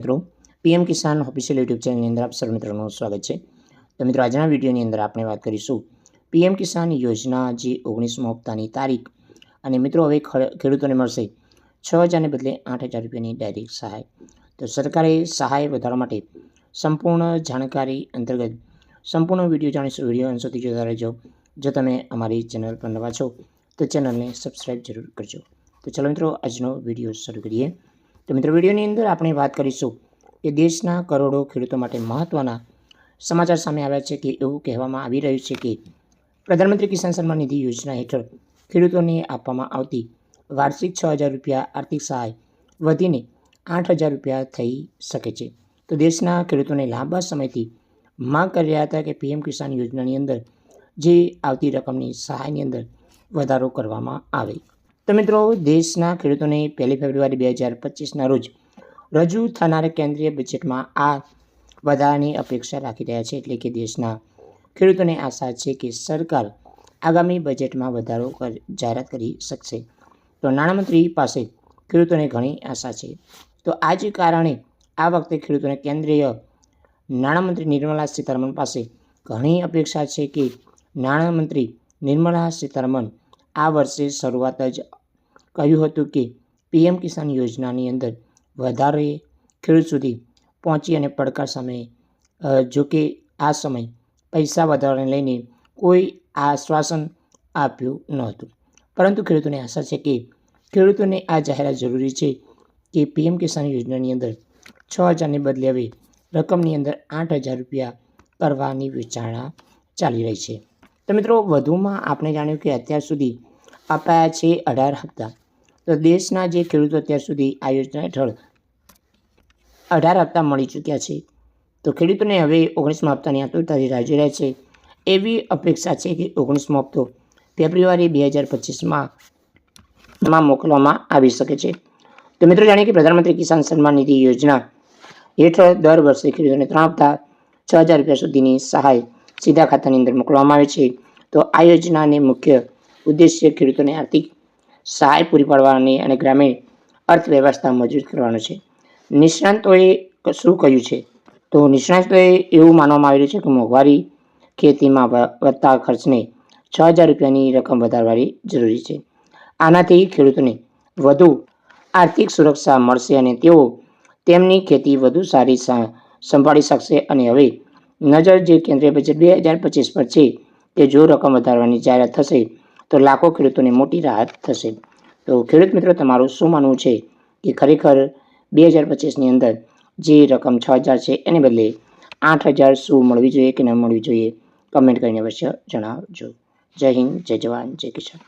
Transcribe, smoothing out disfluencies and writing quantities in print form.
મિત્રો પીએમ કિસાન official YouTube ચેનલની અંદર આપ સર્વ મિત્રોનું સ્વાગત છે। તો મિત્રો આજના વિડીયોની અંદર આપણે વાત કરીશું પીએમ કિસાન યોજના જે 19મા હપ્તાની તારીખ અને મિત્રો હવે ખેડૂતોને મળશે 6,000 ને બદલે 8,000 રૂપિયાની ડાયરેક્ટ સહાય। તો સરકારે સહાય વધારવા માટે સંપૂર્ણ જાણકારી અંતર્ગત સંપૂર્ણ વિડીયો જાણીશું। વિડીયો અંત સુધી જોતા રહેજો। જો તમે અમારી ચેનલ પર નવા છો તો ચેનલને સબસ્ક્રાઈબ જરૂર કરજો। તો ચલો મિત્રો આજનો વિડીયો શરૂ કરીએ। તો મિત્રો વિડીયોની અંદર આપણે વાત કરીશું કે દેશના કરોડો ખેડૂતો માટે મહત્ત્વના સમાચાર સામે આવ્યા છે કે એવું કહેવામાં આવી રહ્યું છે કે પ્રધાનમંત્રી કિસાન સન્માન નિધિ યોજના હેઠળ ખેડૂતોને આપવામાં આવતી વાર્ષિક 6,000 રૂપિયા આર્થિક સહાય વધીને 8,000 રૂપિયા થઈ શકે છે। તો દેશના ખેડૂતોને લાંબા સમયથી માંગ કરી રહ્યા હતા કે પીએમ કિસાન યોજનાની અંદર જે આવતી રકમની સહાયની અંદર વધારો કરવામાં આવે। તો મિત્રો દેશના ખેડૂતોને 1 ફેબ્રુઆરી 2025ના રોજ રજૂ થનાર કેન્દ્રીય બજેટમાં આ વધારાની અપેક્ષા રાખી રહ્યા છે। એટલે કે દેશના ખેડૂતોને આશા છે કે સરકાર આગામી બજેટમાં વધારો જાહેરાત કરી શકશે। તો નાણામંત્રી પાસે ખેડૂતોને ઘણી આશા છે। તો આ જ કારણે આ વખતે ખેડૂતોને કેન્દ્રીય નાણામંત્રી નિર્મલા સીતારમણ પાસે ઘણી અપેક્ષા છે કે નાણામંત્રી નિર્મલા સીતારમણ આ વર્ષે શરૂઆત જ કહ્યું હતું કે પીએમ કિસાન યોજનાની અંદર વધારે ખેડૂત સુધી પહોંચી અને પડકાર સામે જોકે આ સમય પૈસા વધારાને લઈને કોઈ આશ્વાસન આપ્યું નહોતું, પરંતુ ખેડૂતોને આશા છે કે ખેડૂતોને આ જાહેરાત જરૂરી છે કે પીએમ કિસાન યોજનાની અંદર 6,000 ને બદલે હવે રકમની અંદર 8,000 રૂપિયા કરવાની વિચારણા ચાલી રહી છે। તો મિત્રો વધુમાં આપણે જાણ્યું કે અત્યાર સુધી અપાયા છે 18 હપ્તા। તો દેશના જે ખેડૂતો અત્યાર સુધી આ યોજના હેઠળ 18 હપ્તા મળી ચૂક્યા છે। તો ખેડૂતોને હવે 19મા હપ્તાની આતુરતાથી રાહ જોઈ રહ્યા છે। એવી અપેક્ષા છે કે 19મો હપ્તો ફેબ્રુઆરી 2025માં મોકલવામાં આવી શકે છે। તો મિત્રો જાણીએ કે પ્રધાનમંત્રી કિસાન સન્માન નિધિ યોજના હેઠળ દર વર્ષે ખેડૂતોને 3 હપ્તા 6,000 રૂપિયા સુધીની સહાય સીધા ખાતાની અંદર મોકલવામાં આવે છે। તો આ યોજનાને મુખ્ય ઉદ્દેશ્ય ખેડૂતોને આર્થિક સહાય પૂરી પાડવાની અને ગ્રામીણ અર્થવ્યવસ્થા મજબૂત કરવાનો છે। નિષ્ણાંતોએ શું કહ્યું છે? તો નિષ્ણાંતોએ એવું માનવામાં આવી રહ્યું છે કે મોંઘવારી ખેતીમાં વધતા ખર્ચને 6,000 રૂપિયાની રકમ વધારવાની જરૂરી છે। આનાથી ખેડૂતોને વધુ આર્થિક સુરક્ષા મળશે અને તેઓ તેમની ખેતી વધુ સારી સંભાળી શકશે। અને હવે નજર જે કેન્દ્રીય બજેટ 2025 પર છે કે જો રકમ વધારવાની જાહેરાત થશે તો લાખો ખેડૂતોને મોટી રાહત થશે। તો ખેડૂત મિત્રો તમારું શું માનવું છે કે ખરેખર 2025ની અંદર જે રકમ 6,000 છે એને બદલે 8,000 શું મળવી જોઈએ કે ન મળવી જોઈએ? કમેન્ટ કરીને અવશ્ય જણાવજો। જય હિન્દ, જય જવાન, જય કિસાન।